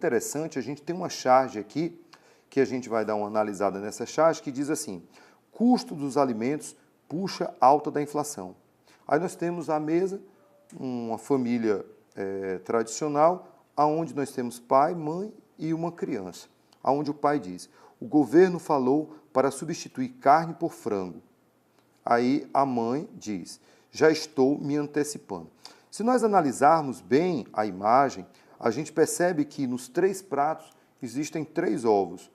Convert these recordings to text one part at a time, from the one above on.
interessante, a gente tem uma charge aqui, que a gente vai dar uma analisada nessa charge, que diz assim, custo dos alimentos puxa alta da inflação. Aí nós temos à mesa uma família tradicional, onde nós temos pai, mãe e uma criança, onde o pai diz, o governo falou para substituir carne por frango. Aí a mãe diz, já estou me antecipando. Se nós analisarmos bem a imagem, a gente percebe que nos 3 pratos existem 3 ovos.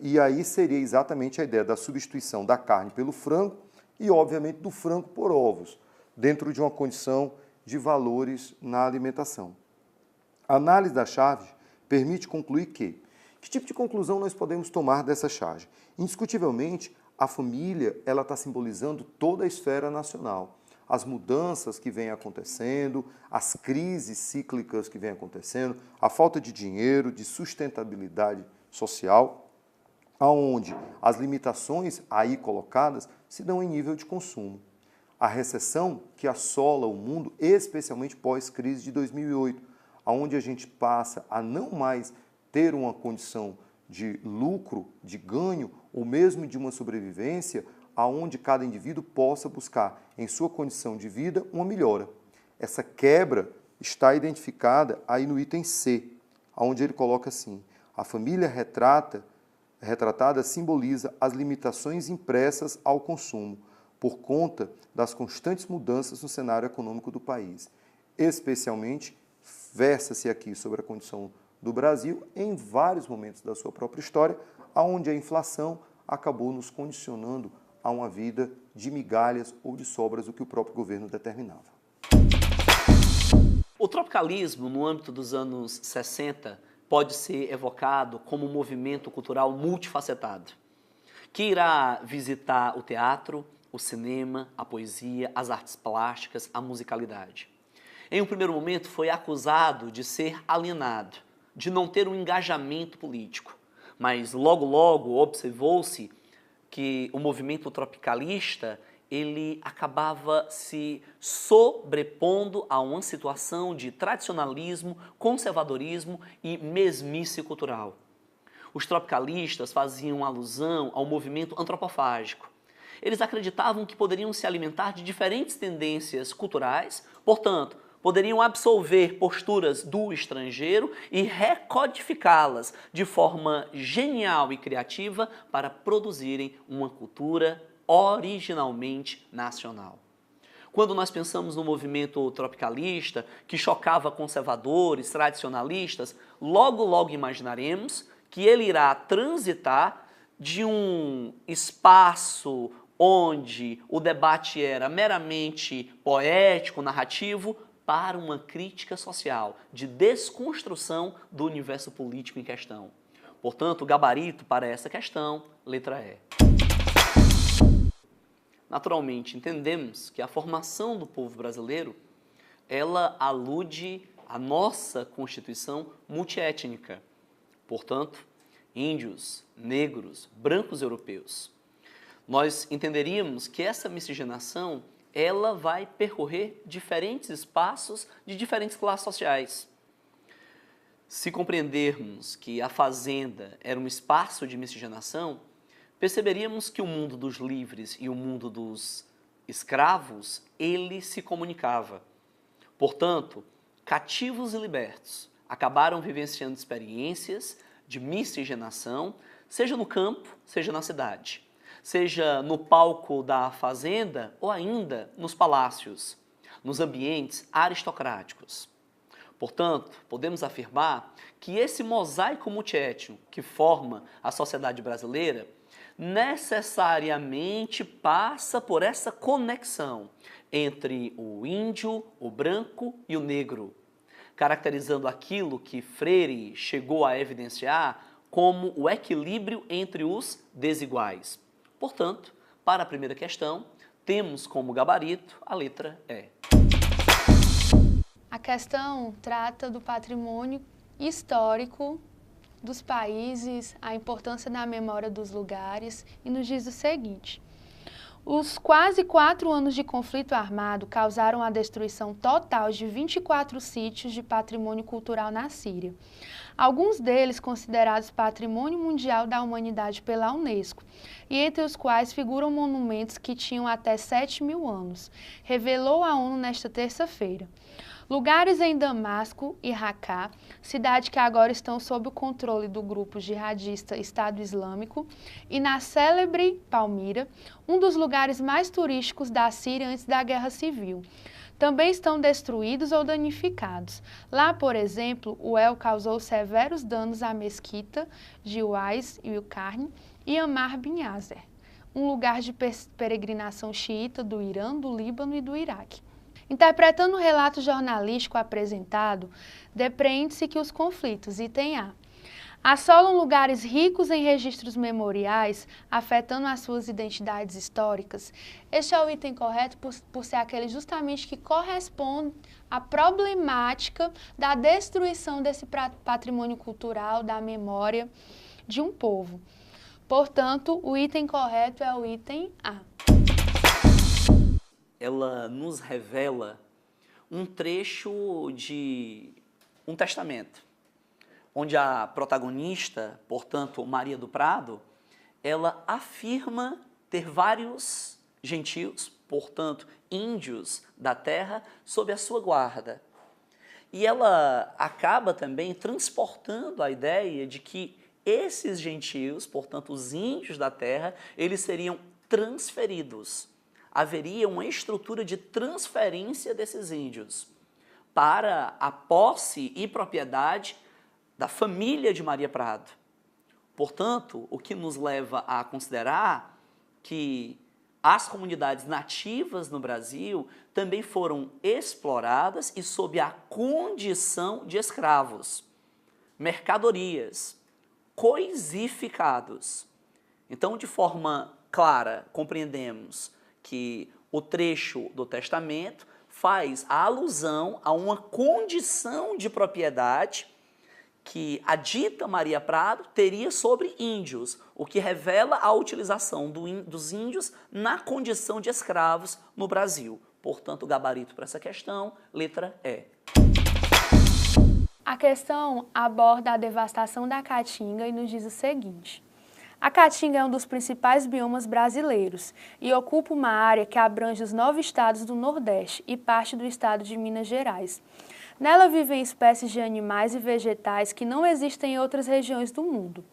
E aí seria exatamente a ideia da substituição da carne pelo frango e, obviamente, do frango por ovos, dentro de uma condição de valores na alimentação. A análise da charge permite concluir que tipo de conclusão nós podemos tomar dessa charge? Indiscutivelmente, a família ela está simbolizando toda a esfera nacional. As mudanças que vêm acontecendo, as crises cíclicas que vêm acontecendo, a falta de dinheiro, de sustentabilidade social, aonde as limitações aí colocadas se dão em nível de consumo. A recessão que assola o mundo, especialmente pós-crise de 2008, onde a gente passa a não mais ter uma condição de lucro, de ganho, ou mesmo de uma sobrevivência, aonde cada indivíduo possa buscar, em sua condição de vida, uma melhora. Essa quebra está identificada aí no item C, onde ele coloca assim, a família retratada simboliza as limitações impressas ao consumo, por conta das constantes mudanças no cenário econômico do país. Especialmente, versa-se aqui sobre a condição do Brasil em vários momentos da sua própria história, onde a inflação acabou nos condicionando a uma vida de migalhas ou de sobras do que o próprio governo determinava. O tropicalismo, no âmbito dos anos 60, pode ser evocado como um movimento cultural multifacetado, que irá visitar o teatro, o cinema, a poesia, as artes plásticas, a musicalidade. Em um primeiro momento foi acusado de ser alienado, de não ter um engajamento político, mas logo observou-se que o movimento tropicalista ele acabava se sobrepondo a uma situação de tradicionalismo, conservadorismo e mesmice cultural. Os tropicalistas faziam alusão ao movimento antropofágico. Eles acreditavam que poderiam se alimentar de diferentes tendências culturais, portanto, poderiam absorver posturas do estrangeiro e recodificá-las de forma genial e criativa para produzirem uma cultura originalmente nacional. Quando nós pensamos no movimento tropicalista, que chocava conservadores, tradicionalistas, logo imaginaremos que ele irá transitar de um espaço onde o debate era meramente poético, narrativo, para uma crítica social, de desconstrução do universo político em questão. Portanto, o gabarito para essa questão, letra E. Naturalmente, entendemos que a formação do povo brasileiro, ela alude à nossa Constituição multiétnica. Portanto, índios, negros, brancos europeus. Nós entenderíamos que essa miscigenação ela vai percorrer diferentes espaços de diferentes classes sociais. Se compreendermos que a fazenda era um espaço de miscigenação, perceberíamos que o mundo dos livres e o mundo dos escravos, ele se comunicava. Portanto, cativos e libertos acabaram vivenciando experiências de miscigenação, seja no campo, seja na cidade. Seja no palco da fazenda ou ainda nos palácios, nos ambientes aristocráticos. Portanto, podemos afirmar que esse mosaico multiétnico que forma a sociedade brasileira necessariamente passa por essa conexão entre o índio, o branco e o negro, caracterizando aquilo que Freire chegou a evidenciar como o equilíbrio entre os desiguais. Portanto, para a primeira questão, temos como gabarito a letra E. A questão trata do patrimônio histórico dos países, a importância da memória dos lugares e nos diz o seguinte. Os quase 4 anos de conflito armado causaram a destruição total de 24 sítios de patrimônio cultural na Síria. alguns deles considerados Patrimônio Mundial da Humanidade pela Unesco, e entre os quais figuram monumentos que tinham até 7.000 anos, revelou a ONU nesta terça-feira. Lugares em Damasco e Raqqa, cidade que agora estão sob o controle do grupo jihadista Estado Islâmico, e na célebre Palmira, um dos lugares mais turísticos da Síria antes da Guerra Civil. Também estão destruídos ou danificados. Lá, por exemplo, o El causou severos danos à mesquita de Uwais e Qarni e Ammar bin Yasser, um lugar de peregrinação xiita do Irã, do Líbano e do Iraque. Interpretando o relato jornalístico apresentado, depreende-se que os conflitos, item A, assolam lugares ricos em registros memoriais, afetando as suas identidades históricas. Este é o item correto por ser aquele justamente que corresponde à problemática da destruição desse patrimônio cultural, da memória de um povo. Portanto, o item correto é o item A. Ela nos revela um trecho de um testamento, onde a protagonista, portanto, Maria do Prado, ela afirma ter vários gentios, portanto, índios da terra, sob a sua guarda. E ela acaba também transportando a ideia de que esses gentios, portanto, os índios da terra, eles seriam transferidos. Haveria uma estrutura de transferência desses índios para a posse e propriedade da família de Maria Prado. Portanto, o que nos leva a considerar que as comunidades nativas no Brasil também foram exploradas e sob a condição de escravos, mercadorias, coisificados. Então, de forma clara, compreendemos que o trecho do testamento faz a alusão a uma condição de propriedade que a dita Maria Prado teria sobre índios, o que revela a utilização dos índios na condição de escravos no Brasil. Portanto, o gabarito para essa questão, letra E. A questão aborda a devastação da Caatinga e nos diz o seguinte: a Caatinga é um dos principais biomas brasileiros e ocupa uma área que abrange os 9 estados do Nordeste e parte do estado de Minas Gerais. Nela vivem espécies de animais e vegetais que não existem em outras regiões do mundo.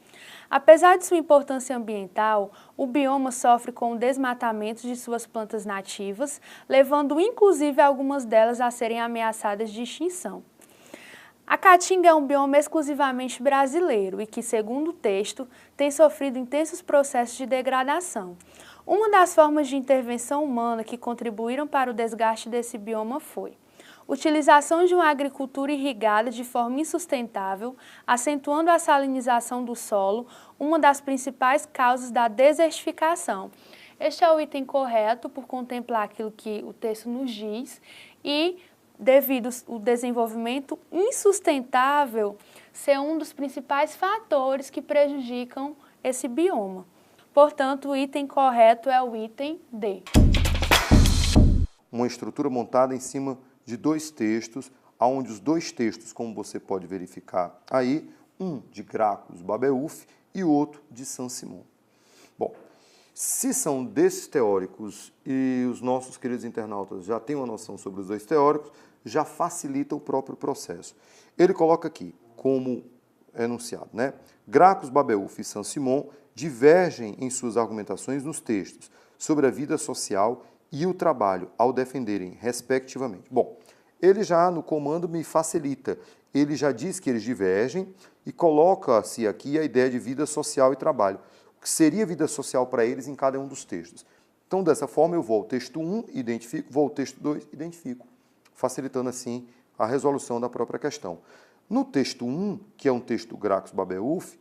Apesar de sua importância ambiental, o bioma sofre com o desmatamento de suas plantas nativas, levando inclusive algumas delas a serem ameaçadas de extinção. A Caatinga é um bioma exclusivamente brasileiro e que, segundo o texto, tem sofrido intensos processos de degradação. Uma das formas de intervenção humana que contribuíram para o desgaste desse bioma foi utilização de uma agricultura irrigada de forma insustentável, acentuando a salinização do solo, uma das principais causas da desertificação. Este é o item correto por contemplar aquilo que o texto nos diz e, devido ao desenvolvimento insustentável, ser um dos principais fatores que prejudicam esse bioma. Portanto, o item correto é o item D. Uma estrutura montada em cima de 2 textos, onde os 2 textos, como você pode verificar aí, um de Gracchus Babeuf e o outro de Saint-Simon. Bom, se são desses teóricos e os nossos queridos internautas já têm uma noção sobre os 2 teóricos, já facilita o próprio processo. Ele coloca aqui, como enunciado, né? Gracchus Babeuf e Saint-Simon divergem em suas argumentações nos textos sobre a vida social e o trabalho, ao defenderem, respectivamente. Bom, ele já no comando me facilita. Ele já diz que eles divergem e coloca-se aqui a ideia de vida social e trabalho. O que seria vida social para eles em cada um dos textos. Então, dessa forma, eu vou ao texto 1, identifico, vou ao texto 2, identifico, facilitando assim a resolução da própria questão. No texto 1, que é um texto Gracchus Babeuf,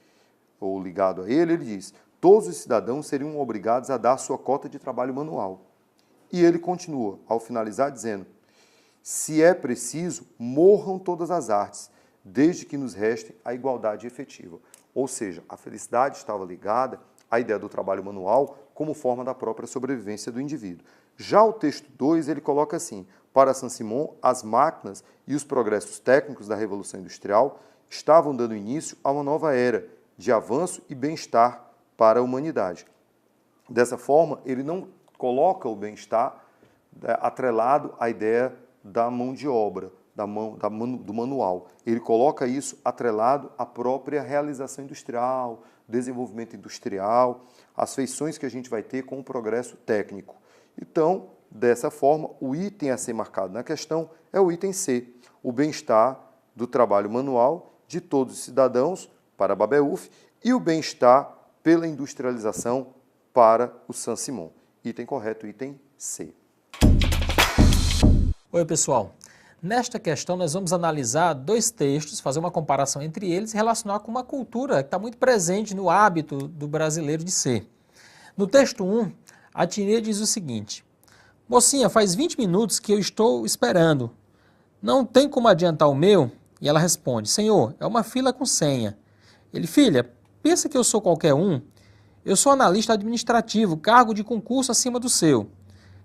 ou ligado a ele, ele diz: todos os cidadãos seriam obrigados a dar sua cota de trabalho manual. E ele continua, ao finalizar, dizendo: se é preciso, morram todas as artes, desde que nos reste a igualdade efetiva. Ou seja, a felicidade estava ligada à ideia do trabalho manual como forma da própria sobrevivência do indivíduo. Já o texto 2, ele coloca assim: para Saint-Simon, as máquinas e os progressos técnicos da Revolução Industrial estavam dando início a uma nova era de avanço e bem-estar para a humanidade. Dessa forma, ele não coloca o bem-estar atrelado à ideia da mão de obra, do manual. Ele coloca isso atrelado à própria realização industrial, desenvolvimento industrial, as feições que a gente vai ter com o progresso técnico. Então, dessa forma, o item a ser marcado na questão é o item C, o bem-estar do trabalho manual de todos os cidadãos para a Babeuf e o bem-estar pela industrialização para o Saint-Simon. Item correto, item C. Oi, pessoal. Nesta questão, nós vamos analisar 2 textos, fazer uma comparação entre eles e relacionar com uma cultura que está muito presente no hábito do brasileiro de ser. No texto 1, a Tirê diz o seguinte: mocinha, faz 20 minutos que eu estou esperando. Não tem como adiantar o meu? E ela responde: senhor, é uma fila com senha. Ele: filha, pensa que eu sou qualquer um? Eu sou analista administrativo, cargo de concurso acima do seu.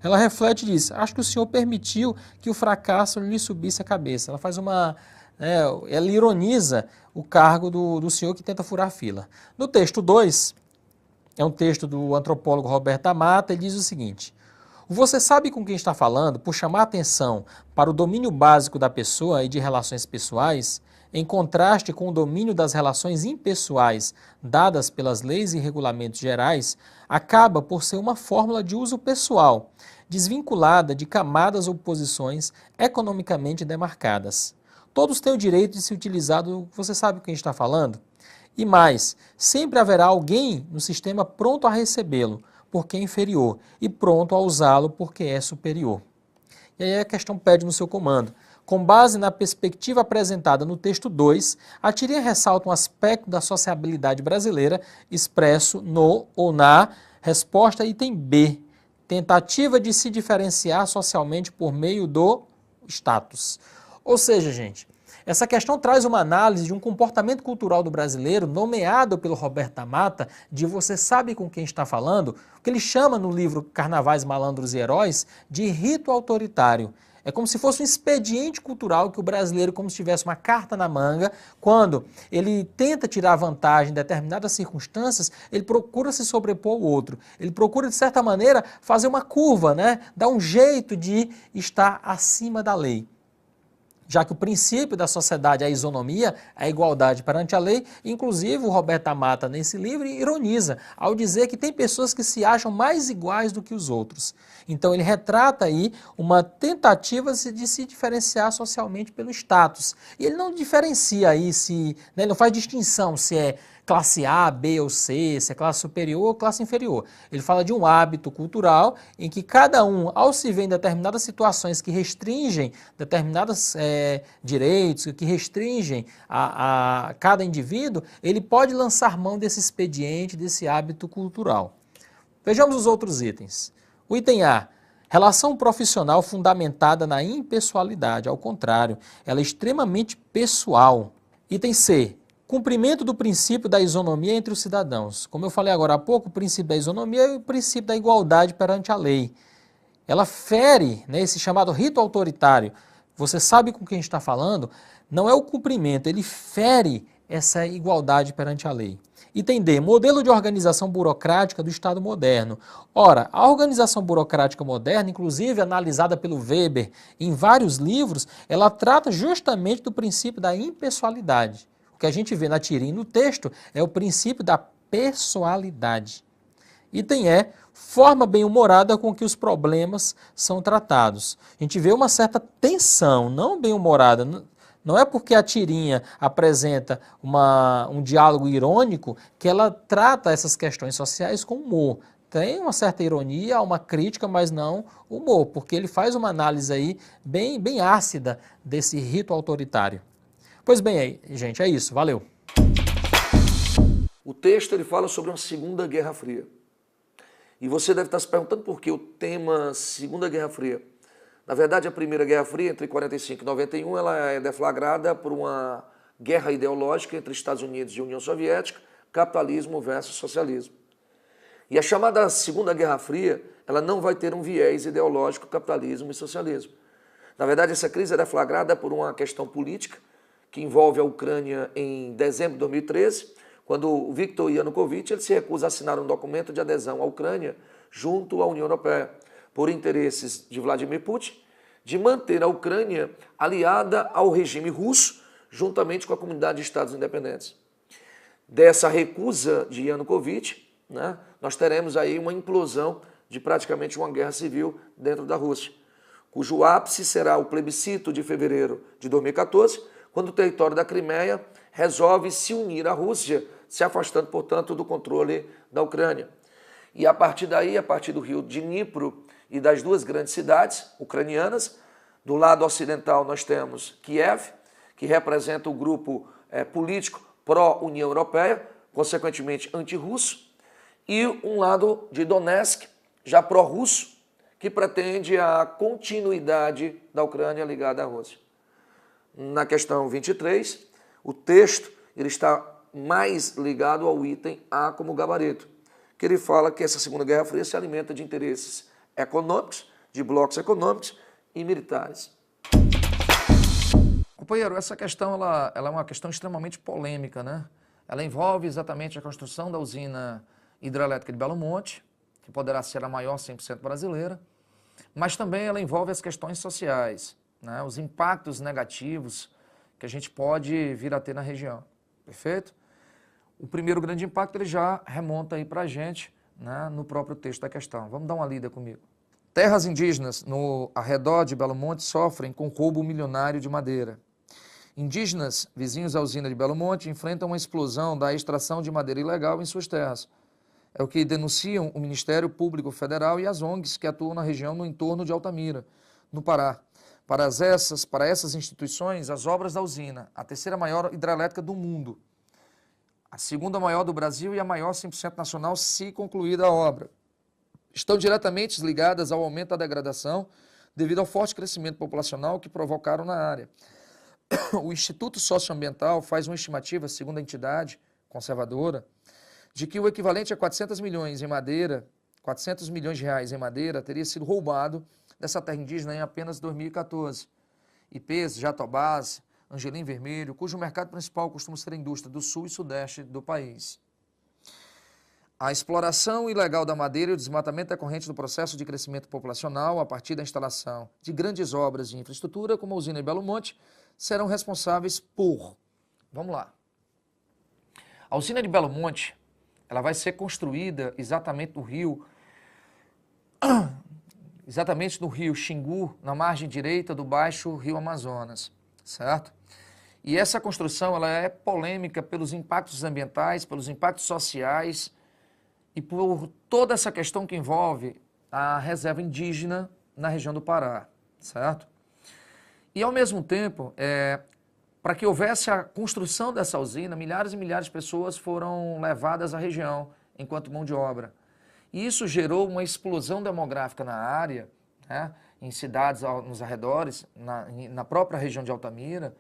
Ela reflete e diz: acho que o senhor permitiu que o fracasso lhe subisse a cabeça. Ela faz ela ironiza o cargo do senhor que tenta furar a fila. No texto 2, é um texto do antropólogo Roberto Mata, ele diz o seguinte: você sabe com quem está falando por chamar atenção para o domínio básico da pessoa e de relações pessoais, em contraste com o domínio das relações impessoais dadas pelas leis e regulamentos gerais, acaba por ser uma fórmula de uso pessoal, desvinculada de camadas ou posições economicamente demarcadas. Todos têm o direito de se utilizar você sabe com quem está falando? E mais, sempre haverá alguém no sistema pronto a recebê-lo, porque é inferior, e pronto a usá-lo porque é superior. E aí a questão pede no seu comando. Com base na perspectiva apresentada no texto 2, a tirinha ressalta um aspecto da sociabilidade brasileira expresso no ou na resposta item B, tentativa de se diferenciar socialmente por meio do status. Ou seja, gente, essa questão traz uma análise de um comportamento cultural do brasileiro, nomeado pelo Roberto Mata, de você sabe com quem está falando, o que ele chama no livro Carnavais, Malandros e Heróis, de rito autoritário. É como se fosse um expediente cultural que o brasileiro, como se tivesse uma carta na manga, quando ele tenta tirar vantagem em determinadas circunstâncias, ele procura se sobrepor ao outro. Ele procura, de certa maneira, fazer uma curva, dar um jeito de estar acima da lei. Já que o princípio da sociedade é a isonomia, a igualdade perante a lei, inclusive o Roberto Mata, nesse livro, ironiza ao dizer que tem pessoas que se acham mais iguais do que os outros. Então ele retrata aí uma tentativa de se diferenciar socialmente pelo status. E ele não diferencia aí, ele não faz distinção se é classe A, B ou C, se é classe superior ou classe inferior. Ele fala de um hábito cultural em que cada um, ao se ver em determinadas situações que restringem determinados direitos, que restringem a cada indivíduo, ele pode lançar mão desse expediente, desse hábito cultural. Vejamos os outros itens. O item A, relação profissional fundamentada na impessoalidade, ao contrário, ela é extremamente pessoal. Item C, cumprimento do princípio da isonomia entre os cidadãos. Como eu falei agora há pouco, o princípio da isonomia e o princípio da igualdade perante a lei. Ela fere esse chamado rito autoritário. Você sabe com quem está falando? Não é o cumprimento, ele fere essa igualdade perante a lei. Item D, modelo de organização burocrática do Estado moderno. Ora, a organização burocrática moderna, inclusive analisada pelo Weber em vários livros, ela trata justamente do princípio da impessoalidade. O que a gente vê na tirinha e no texto é o princípio da pessoalidade. Item E, forma bem-humorada com que os problemas são tratados. A gente vê uma certa tensão, não bem-humorada. Não é porque a tirinha apresenta um diálogo irônico que ela trata essas questões sociais com humor. Tem uma certa ironia, uma crítica, mas não humor, porque ele faz uma análise aí bem ácida desse rito autoritário. Pois bem, gente, é isso. Valeu. O texto ele fala sobre uma Segunda Guerra Fria. E você deve estar se perguntando por que o tema Segunda Guerra Fria. Na verdade, a Primeira Guerra Fria, entre 45 e 91, ela é deflagrada por uma guerra ideológica entre Estados Unidos e União Soviética, capitalismo versus socialismo. E a chamada Segunda Guerra Fria, ela não vai ter um viés ideológico, capitalismo e socialismo. Na verdade, essa crise é deflagrada por uma questão política, que envolve a Ucrânia em dezembro de 2013, quando o Viktor Yanukovych ele se recusa a assinar um documento de adesão à Ucrânia junto à União Europeia, por interesses de Vladimir Putin, de manter a Ucrânia aliada ao regime russo, juntamente com a comunidade de Estados independentes. Dessa recusa de Yanukovych, né, nós teremos aí uma implosão de praticamente uma guerra civil dentro da Rússia, cujo ápice será o plebiscito de fevereiro de 2014, quando o território da Crimeia resolve se unir à Rússia, se afastando, portanto, do controle da Ucrânia. E a partir daí, a partir do rio Dnipro e das duas grandes cidades ucranianas, do lado ocidental nós temos Kiev, que representa o grupo político pró-União Europeia, consequentemente anti-russo, e um lado de Donetsk, já pró-russo, que pretende a continuidade da Ucrânia ligada à Rússia. Na questão 23, o texto ele está mais ligado ao item A como gabarito, que ele fala que essa Segunda Guerra Fria se alimenta de interesses econômicos, de blocos econômicos e militares. Companheiro, essa questão ela é uma questão extremamente polêmica, né? Ela envolve exatamente a construção da usina hidrelétrica de Belo Monte, que poderá ser a maior 100% brasileira, mas também ela envolve as questões sociais, né? Os impactos negativos que a gente pode vir a ter na região, perfeito? O primeiro grande impacto ele já remonta aí para a gente, né, no próprio texto da questão. Vamos dar uma lida comigo. Terras indígenas no arredor de Belo Monte sofrem com roubo milionário de madeira. Indígenas vizinhos à usina de Belo Monte enfrentam uma explosão da extração de madeira ilegal em suas terras. É o que denunciam o Ministério Público Federal e as ONGs que atuam na região no entorno de Altamira, no Pará. Para essas instituições, as obras da usina, a terceira maior hidrelétrica do mundo, a segunda maior do Brasil e a maior 100% nacional, se concluída a obra, estão diretamente ligadas ao aumento da degradação devido ao forte crescimento populacional que provocaram na área. O Instituto Socioambiental faz uma estimativa, segundo a entidade conservadora, de que o equivalente a 400 milhões de reais em madeira teria sido roubado dessa terra indígena em apenas 2014. Ipês, Jatobás, Angelim Vermelho, cujo mercado principal costuma ser a indústria do sul e sudeste do país. A exploração ilegal da madeira e o desmatamento decorrente do processo de crescimento populacional a partir da instalação de grandes obras de infraestrutura, como a usina em Belo Monte, serão responsáveis por... Vamos lá. A usina de Belo Monte, ela vai ser construída exatamente no rio Xingu, na margem direita do baixo rio Amazonas, certo? E essa construção ela é polêmica pelos impactos ambientais, pelos impactos sociais e por toda essa questão que envolve a reserva indígena na região do Pará, certo? E, ao mesmo tempo, para que houvesse a construção dessa usina, milhares e milhares de pessoas foram levadas à região enquanto mão de obra. E isso gerou uma explosão demográfica na área, né, em cidades nos arredores, na própria região de Altamira,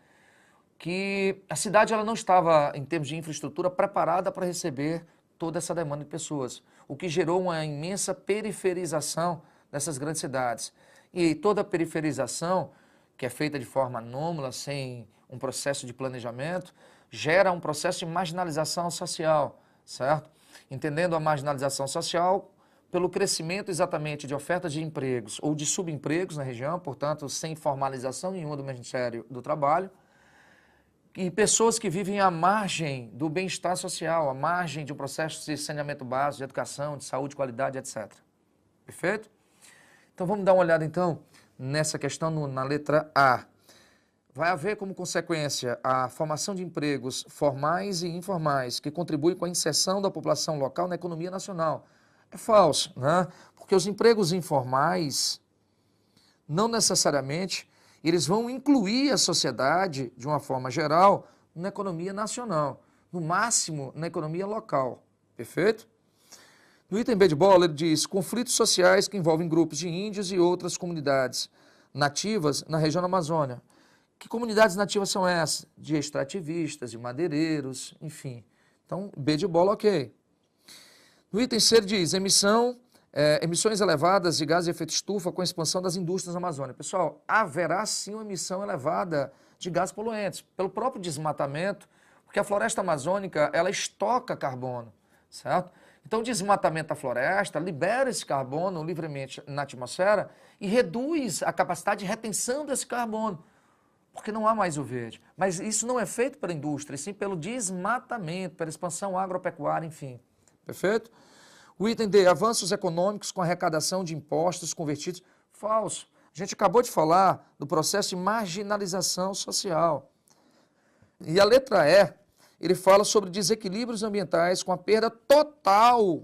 que a cidade ela não estava, em termos de infraestrutura, preparada para receber toda essa demanda de pessoas, o que gerou uma imensa periferização dessas grandes cidades. E toda a periferização, que é feita de forma anômala, sem um processo de planejamento, gera um processo de marginalização social, certo? Entendendo a marginalização social pelo crescimento exatamente de ofertas de empregos ou de subempregos na região, portanto, sem formalização nenhuma do Ministério do Trabalho, e pessoas que vivem à margem do bem-estar social, à margem de um processo de saneamento básico, de educação, de saúde, qualidade, etc. Perfeito? Então vamos dar uma olhada então nessa questão na letra A. Vai haver como consequência a formação de empregos formais e informais que contribuem com a inserção da população local na economia nacional. É falso, né? Porque os empregos informais não necessariamente eles vão incluir a sociedade, de uma forma geral, na economia nacional, no máximo na economia local, perfeito? No item B de bola, ele diz conflitos sociais que envolvem grupos de índios e outras comunidades nativas na região da Amazônia. Que comunidades nativas são essas? De extrativistas, de madeireiros, enfim. Então, B de bola, ok. No item C, ele diz emissão emissões elevadas de gases de efeito estufa com a expansão das indústrias na Amazônia. Pessoal, haverá sim uma emissão elevada de gases poluentes, pelo próprio desmatamento, porque a floresta amazônica, ela estoca carbono, certo? Então, o desmatamento da floresta libera esse carbono livremente na atmosfera e reduz a capacidade de retenção desse carbono, porque não há mais o verde. Mas isso não é feito pela indústria, sim pelo desmatamento, pela expansão agropecuária, enfim. Perfeito? O item D, avanços econômicos com arrecadação de impostos convertidos. Falso. A gente acabou de falar do processo de marginalização social. E a letra E, ele fala sobre desequilíbrios ambientais com a perda total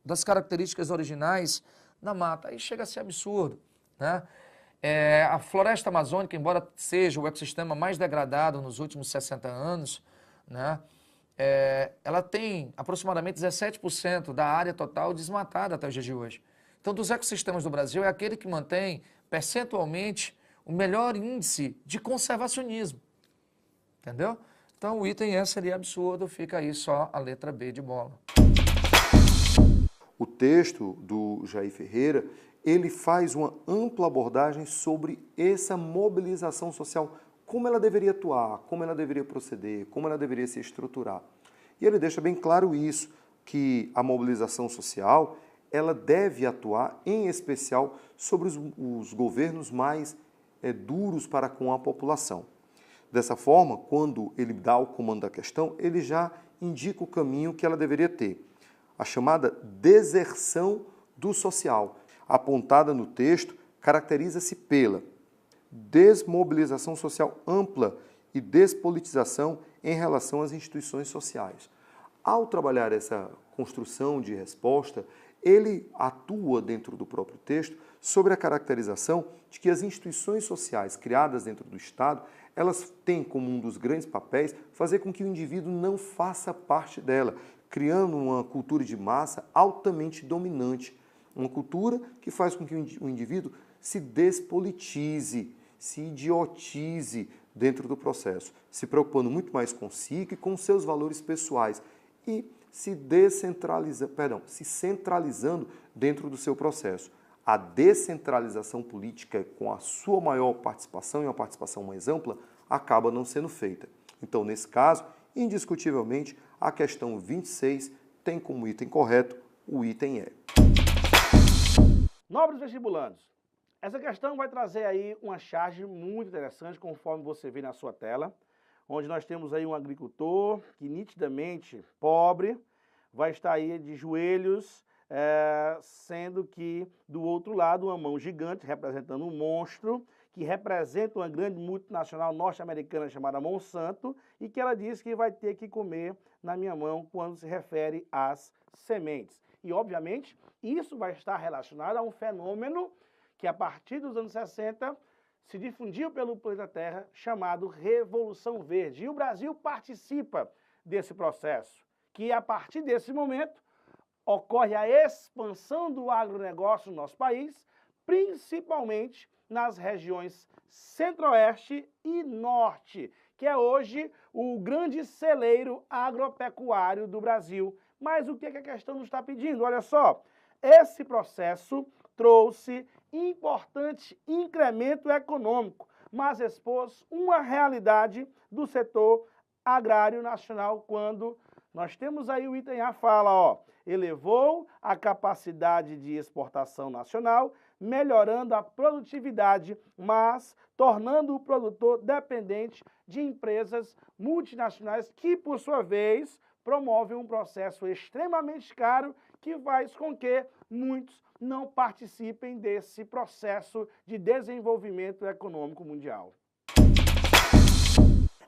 das características originais da mata. Aí chega a ser absurdo, né? A floresta amazônica, embora seja o ecossistema mais degradado nos últimos 60 anos, né? Ela tem aproximadamente 17% da área total desmatada até os dias de hoje. Então, dos ecossistemas do Brasil, é aquele que mantém percentualmente o melhor índice de conservacionismo. Entendeu? Então, o item E seria absurdo, fica aí só a letra B de bola. O texto do Jair Ferreira, ele faz uma ampla abordagem sobre essa mobilização social, como ela deveria atuar, como ela deveria proceder, como ela deveria se estruturar. E ele deixa bem claro isso, que a mobilização social, ela deve atuar, em especial, sobre os governos mais duros para com a população. Dessa forma, quando ele dá o comando da questão, ele já indica o caminho que ela deveria ter. A chamada deserção do social, apontada no texto, caracteriza-se pela desmobilização social ampla e despolitização em relação às instituições sociais. Ao trabalhar essa construção de resposta, ele atua dentro do próprio texto sobre a caracterização de que as instituições sociais criadas dentro do Estado, elas têm como um dos grandes papéis fazer com que o indivíduo não faça parte dela, criando uma cultura de massa altamente dominante, uma cultura que faz com que o indivíduo se despolitize, se idiotize dentro do processo, se preocupando muito mais consigo e com seus valores pessoais e se centralizando dentro do seu processo. A descentralização política, com a sua maior participação e uma participação mais ampla, acaba não sendo feita. Então, nesse caso, indiscutivelmente, a questão 26 tem como item correto o item E. Nobres vestibulandos, essa questão vai trazer aí uma charge muito interessante, conforme você vê na sua tela, onde nós temos aí um agricultor que nitidamente pobre, vai estar aí de joelhos, sendo que do outro lado uma mão gigante representando um monstro, que representa uma grande multinacional norte-americana chamada Monsanto, e que ela diz que vai ter que comer na minha mão quando se refere às sementes. E, obviamente, isso vai estar relacionado a um fenômeno que, a partir dos anos 60, se difundiu pelo planeta Terra, chamado Revolução Verde. E o Brasil participa desse processo, que, a partir desse momento, ocorre a expansão do agronegócio no nosso país, principalmente nas regiões centro-oeste e norte, que é hoje o grande celeiro agropecuário do Brasil. Mas o que a questão nos está pedindo? Olha só, esse processo trouxe importante incremento econômico, mas expôs uma realidade do setor agrário nacional, quando nós temos aí o item A, fala, ó, elevou a capacidade de exportação nacional, melhorando a produtividade, mas tornando o produtor dependente de empresas multinacionais que, por sua vez, promovem um processo extremamente caro que faz com que muitos não participem desse processo de desenvolvimento econômico mundial.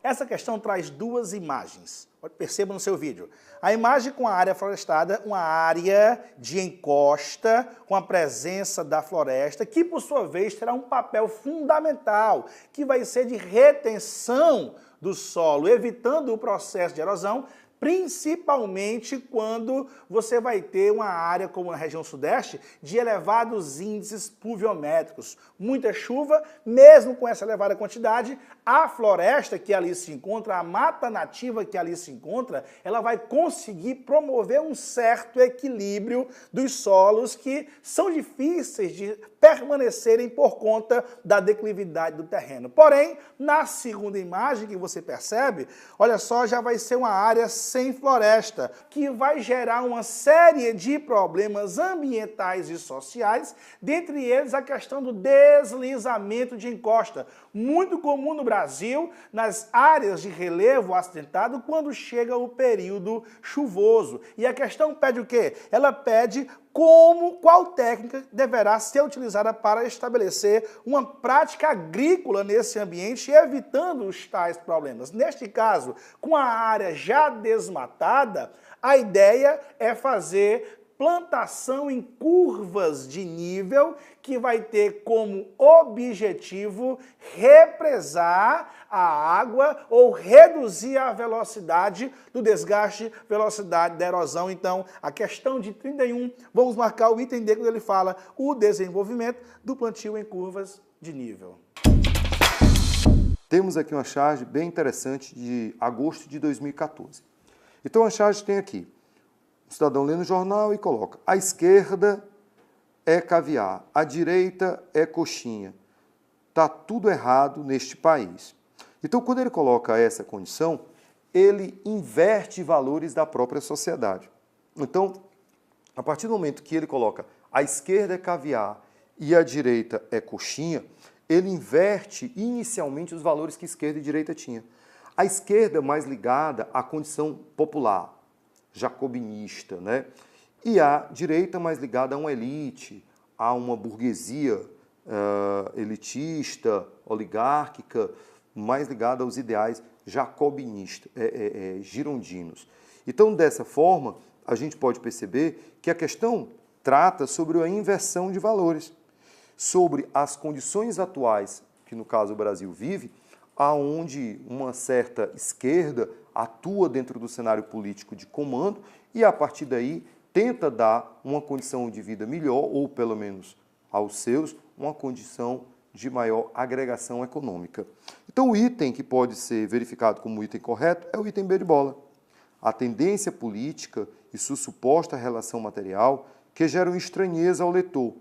Essa questão traz duas imagens. Perceba no seu vídeo. A imagem com a área florestada, uma área de encosta com a presença da floresta, que por sua vez terá um papel fundamental, que vai ser de retenção do solo, evitando o processo de erosão, principalmente quando você vai ter uma área como a região sudeste de elevados índices pluviométricos. Muita chuva, mesmo com essa elevada quantidade, a floresta que ali se encontra, a mata nativa que ali se encontra, ela vai conseguir promover um certo equilíbrio dos solos que são difíceis de permanecerem por conta da declividade do terreno. Porém, na segunda imagem que você percebe, olha só, já vai ser uma área sem floresta, que vai gerar uma série de problemas ambientais e sociais, dentre eles a questão do deslizamento de encosta, muito comum no Brasil, nas áreas de relevo acidentado, quando chega o período chuvoso. E a questão pede o quê? Ela pede qual técnica deverá ser utilizada para estabelecer uma prática agrícola nesse ambiente, evitando os tais problemas. Neste caso, com a área já desmatada, a ideia é fazer plantação em curvas de nível, que vai ter como objetivo represar a água ou reduzir a velocidade do desgaste, velocidade da erosão. Então, a questão de 31, vamos marcar o item D quando ele fala o desenvolvimento do plantio em curvas de nível. Temos aqui uma charge bem interessante de agosto de 2014. Então, a charge tem aqui: o cidadão lê no jornal e coloca: à esquerda é caviar, à direita é coxinha. Está tudo errado neste país. Então, quando ele coloca essa condição, ele inverte valores da própria sociedade. Então, a partir do momento que ele coloca à esquerda é caviar e à direita é coxinha, ele inverte inicialmente os valores que esquerda e direita tinham. A esquerda mais ligada à condição popular, jacobinista, né? E a direita mais ligada a uma elite, a uma burguesia elitista, oligárquica, mais ligada aos ideais jacobinistas, girondinos. Então, dessa forma, a gente pode perceber que a questão trata sobre a inversão de valores, sobre as condições atuais, que no caso o Brasil vive, aonde uma certa esquerda atua dentro do cenário político de comando e, a partir daí, tenta dar uma condição de vida melhor, ou pelo menos aos seus, uma condição de maior agregação econômica. Então, o item que pode ser verificado como item correto é o item B de bola. A tendência política e sua suposta relação material que geram estranheza ao leitor,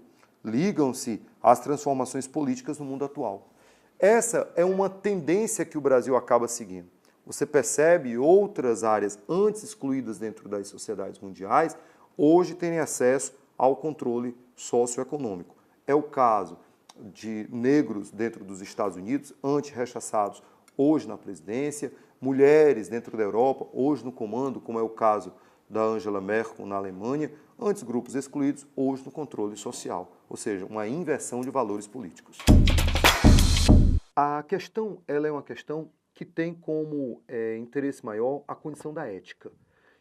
ligam-se às transformações políticas no mundo atual. Essa é uma tendência que o Brasil acaba seguindo. Você percebe outras áreas antes excluídas dentro das sociedades mundiais, hoje terem acesso ao controle socioeconômico. É o caso de negros dentro dos Estados Unidos, antes rechaçados, hoje na presidência, mulheres dentro da Europa, hoje no comando, como é o caso da Angela Merkel na Alemanha, antes grupos excluídos, hoje no controle social, ou seja, uma inversão de valores políticos. A questão, ela é uma questão que tem como interesse maior a condição da ética.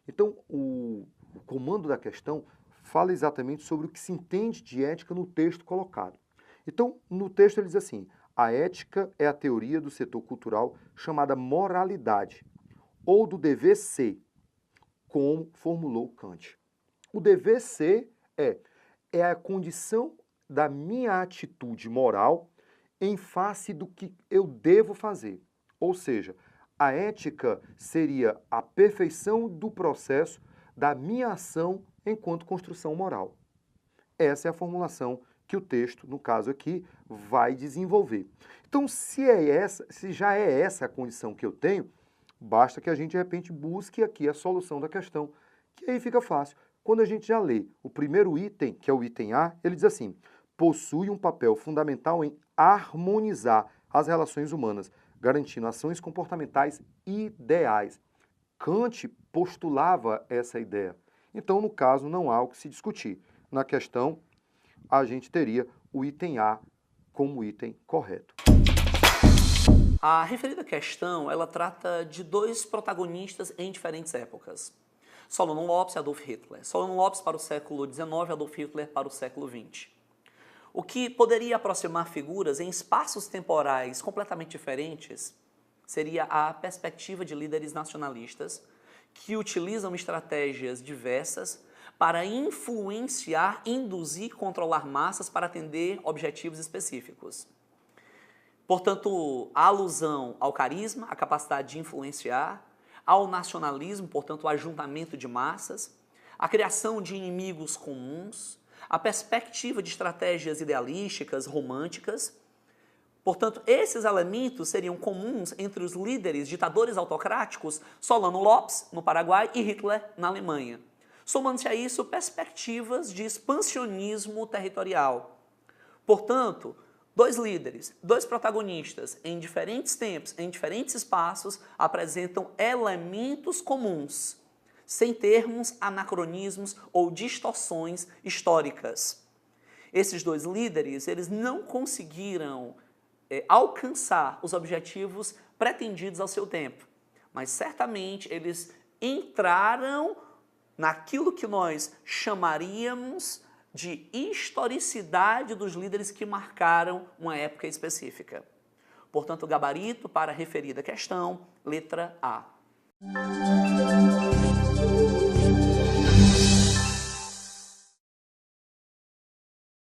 Então, o comando da questão fala exatamente sobre o que se entende de ética no texto colocado. Então, no texto ele diz assim: a ética é a teoria do setor cultural chamada moralidade, ou do dever ser, como formulou Kant. O dever ser é a condição da minha atitude moral em face do que eu devo fazer. Ou seja, a ética seria a perfeição do processo da minha ação enquanto construção moral. Essa é a formulação que o texto, no caso aqui, vai desenvolver. Então, se já é essa a condição que eu tenho, basta que a gente, de repente, busque aqui a solução da questão, que aí fica fácil. Quando a gente já lê o primeiro item, que é o item A, ele diz assim: possui um papel fundamental em harmonizar as relações humanas, garantindo ações comportamentais ideais. Kant postulava essa ideia. Então, no caso, não há o que se discutir. Na questão, a gente teria o item A como item correto. A referida questão, ela trata de dois protagonistas em diferentes épocas. Solon Lopes e Adolf Hitler. Solon Lopes para o século XIX, Adolf Hitler para o século XX. O que poderia aproximar figuras em espaços temporais completamente diferentes seria a perspectiva de líderes nacionalistas que utilizam estratégias diversas para influenciar, induzir, controlar massas para atender objetivos específicos. Portanto, a alusão ao carisma, a capacidade de influenciar, ao nacionalismo, portanto, o ajuntamento de massas, a criação de inimigos comuns, a perspectiva de estratégias idealísticas, românticas. Portanto, esses elementos seriam comuns entre os líderes ditadores autocráticos Solano Lopes, no Paraguai, e Hitler, na Alemanha. Somando-se a isso perspectivas de expansionismo territorial. Portanto, dois líderes, dois protagonistas, em diferentes tempos, em diferentes espaços, apresentam elementos comuns, sem termos anacronismos ou distorções históricas. Esses dois líderes, eles não conseguiram alcançar os objetivos pretendidos ao seu tempo, mas certamente eles entraram naquilo que nós chamaríamos de historicidade dos líderes que marcaram uma época específica. Portanto, o gabarito para a referida questão, letra A.